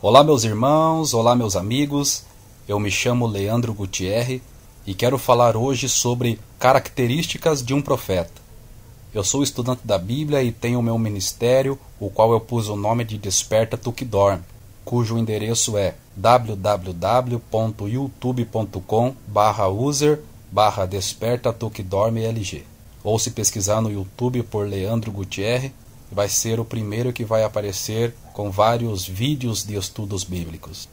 Olá meus irmãos, olá meus amigos, eu me chamo Leandro Gutierre e quero falar hoje sobre características de um profeta. Eu sou estudante da Bíblia e tenho o meu ministério, o qual eu pus o nome de Desperta Tu que Dorme, cujo endereço é www.youtube.com/user/Desperta Tu que Dorme LG. Ou se pesquisar no YouTube por Leandro Gutierre, vai ser o primeiro que vai aparecer com vários vídeos de estudos bíblicos.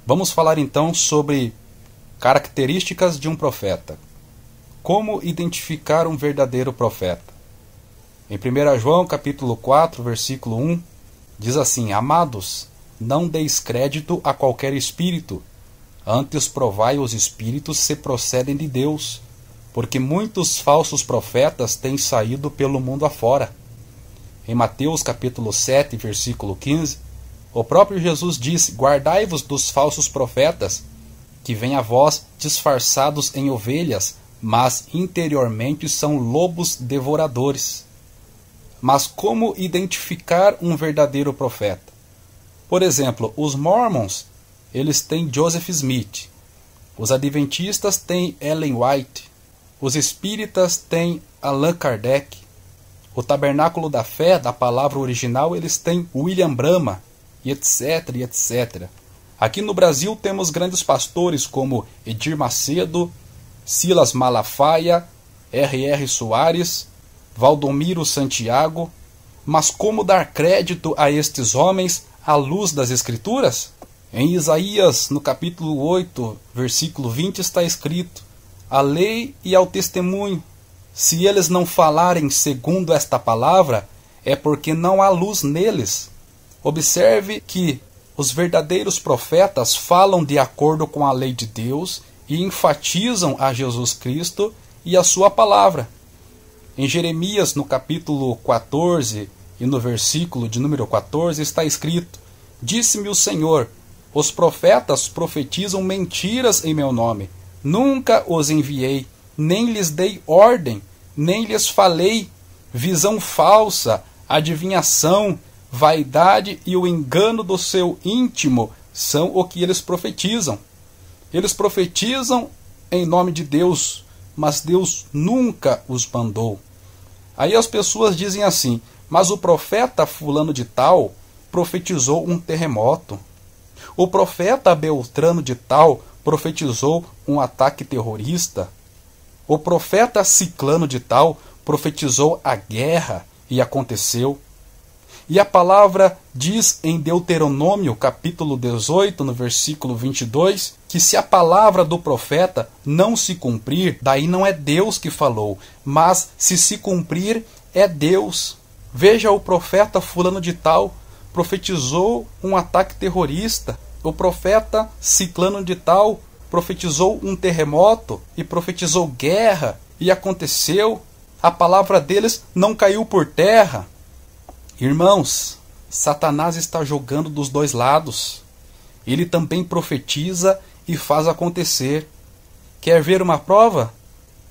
Vamos falar então sobre características de um profeta. Como identificar um verdadeiro profeta? Em 1 João capítulo 4, versículo 1, diz assim: Amados, não deis crédito a qualquer espírito, antes provai os espíritos se procedem de Deus, porque muitos falsos profetas têm saído pelo mundo afora. Em Mateus capítulo 7, versículo 15, o próprio Jesus disse: Guardai-vos dos falsos profetas, que vêm a vós disfarçados em ovelhas, mas interiormente são lobos devoradores. Mas como identificar um verdadeiro profeta? Por exemplo, os Mormons, eles têm Joseph Smith. Os Adventistas têm Ellen White. Os Espíritas têm Allan Kardec. O Tabernáculo da Fé, da palavra original, eles têm William Branham, e etc, e etc. Aqui no Brasil temos grandes pastores como Edir Macedo, Silas Malafaia, R.R. Soares, Valdomiro Santiago. Mas como dar crédito a estes homens à luz das Escrituras? Em Isaías, no capítulo 8, versículo 20, está escrito: A lei e ao testemunho. Se eles não falarem segundo esta palavra, é porque não há luz neles. Observe que os verdadeiros profetas falam de acordo com a lei de Deus e enfatizam a Jesus Cristo e a sua palavra. Em Jeremias, no capítulo 14 e no versículo de número 14, está escrito: Disse-me o Senhor, os profetas profetizam mentiras em meu nome. Nunca os enviei, nem lhes dei ordem, nem lhes falei. Visão falsa, adivinhação, vaidade e o engano do seu íntimo são o que eles profetizam. Eles profetizam em nome de Deus, mas Deus nunca os mandou. Aí as pessoas dizem assim: mas o profeta fulano de tal profetizou um terremoto. O profeta Beltrano de tal profetizou um ataque terrorista. O profeta Ciclano de tal profetizou a guerra e aconteceu. E a palavra diz em Deuteronômio capítulo 18, no versículo 22, que se a palavra do profeta não se cumprir, daí não é Deus que falou, mas se cumprir, é Deus. Veja, o profeta fulano de tal profetizou um ataque terrorista. O profeta Ciclano de tal profetizou um terremoto e profetizou guerra e aconteceu. A palavra deles não caiu por terra. Irmãos, Satanás está jogando dos dois lados. Ele também profetiza e faz acontecer. Quer ver uma prova?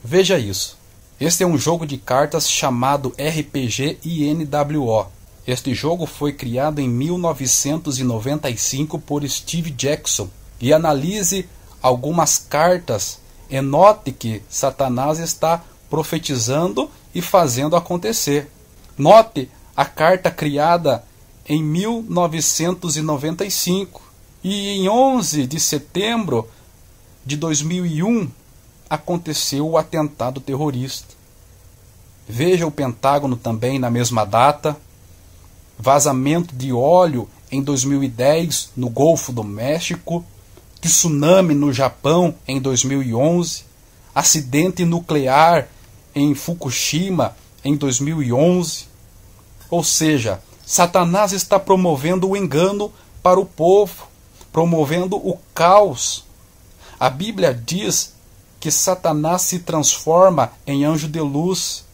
Veja isso. Este é um jogo de cartas chamado RPG INWO. Este jogo foi criado em 1995 por Steve Jackson. E analise algumas cartas e note que Satanás está profetizando e fazendo acontecer. Note a carta criada em 1995 e em 11 de setembro de 2001 aconteceu o atentado terrorista. Veja o Pentágono também na mesma data. Vazamento de óleo em 2010 no Golfo do México. Tsunami no Japão em 2011, acidente nuclear em Fukushima em 2011. Ou seja, Satanás está promovendo o engano para o povo, promovendo o caos. A Bíblia diz que Satanás se transforma em anjo de luz,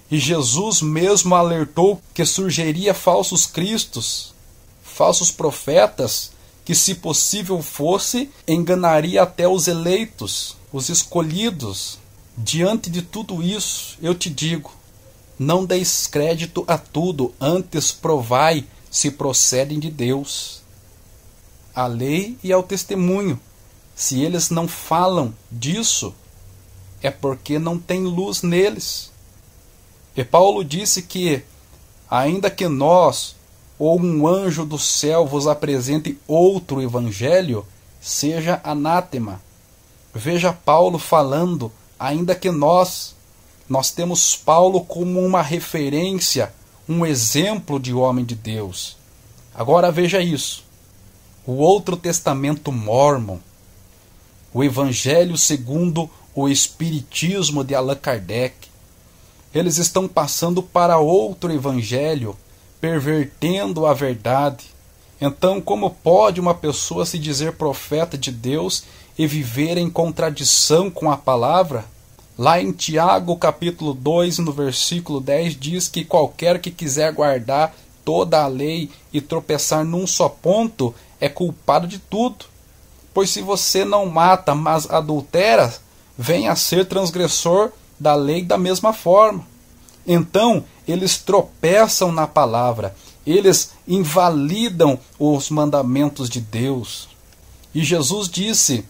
e Jesus mesmo alertou que surgiria falsos cristos, falsos profetas, que, se possível fosse, enganaria até os eleitos, os escolhidos. Diante de tudo isso, eu te digo, não deis crédito a tudo, antes provai se procedem de Deus. à lei e ao testemunho. Se eles não falam disso, é porque não tem luz neles. E Paulo disse que, ainda que nós ou um anjo do céu vos apresente outro evangelho, seja anátema. Veja Paulo falando, ainda que nós temos Paulo como uma referência, um exemplo de homem de Deus. Agora veja isso. O outro testamento mórmon, o Evangelho segundo o Espiritismo de Allan Kardec, eles estão passando para outro evangelho, pervertendo a verdade. Então, como pode uma pessoa se dizer profeta de Deus e viver em contradição com a palavra? Lá em Tiago, capítulo 2, no versículo 10, diz que qualquer que quiser guardar toda a lei e tropeçar num só ponto é culpado de tudo. Pois se você não mata, mas adultera, vem a ser transgressor da lei da mesma forma. Então, eles tropeçam na palavra, eles invalidam os mandamentos de Deus. E Jesus disse: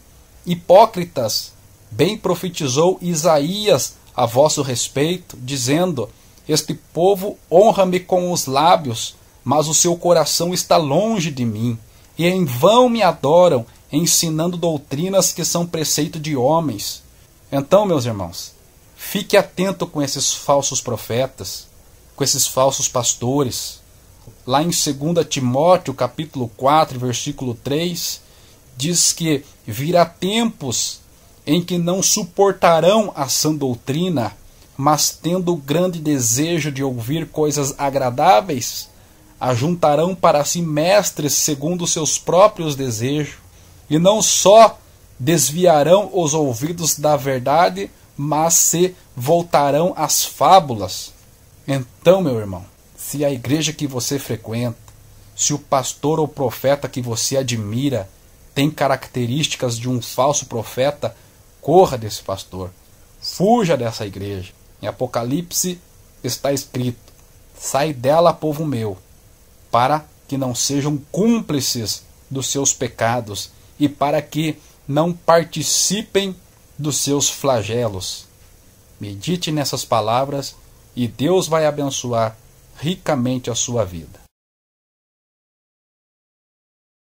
hipócritas, bem profetizou Isaías a vosso respeito, dizendo: este povo honra-me com os lábios, mas o seu coração está longe de mim, e em vão me adoram, ensinando doutrinas que são preceito de homens. Então, meus irmãos, fique atento com esses falsos profetas, com esses falsos pastores. Lá em 2 Timóteo, capítulo 4, versículo 3, diz que virá tempos em que não suportarão a sã doutrina, mas tendo grande desejo de ouvir coisas agradáveis, ajuntarão para si mestres segundo os seus próprios desejos, e não só desviarão os ouvidos da verdade, mas se voltarão às fábulas. Então, meu irmão, se a igreja que você frequenta, se o pastor ou profeta que você admira tem características de um falso profeta, corra desse pastor, fuja dessa igreja. Em Apocalipse está escrito: sai dela, povo meu, para que não sejam cúmplices dos seus pecados e para que não participem dos seus flagelos. Medite nessas palavras e Deus vai abençoar ricamente a sua vida.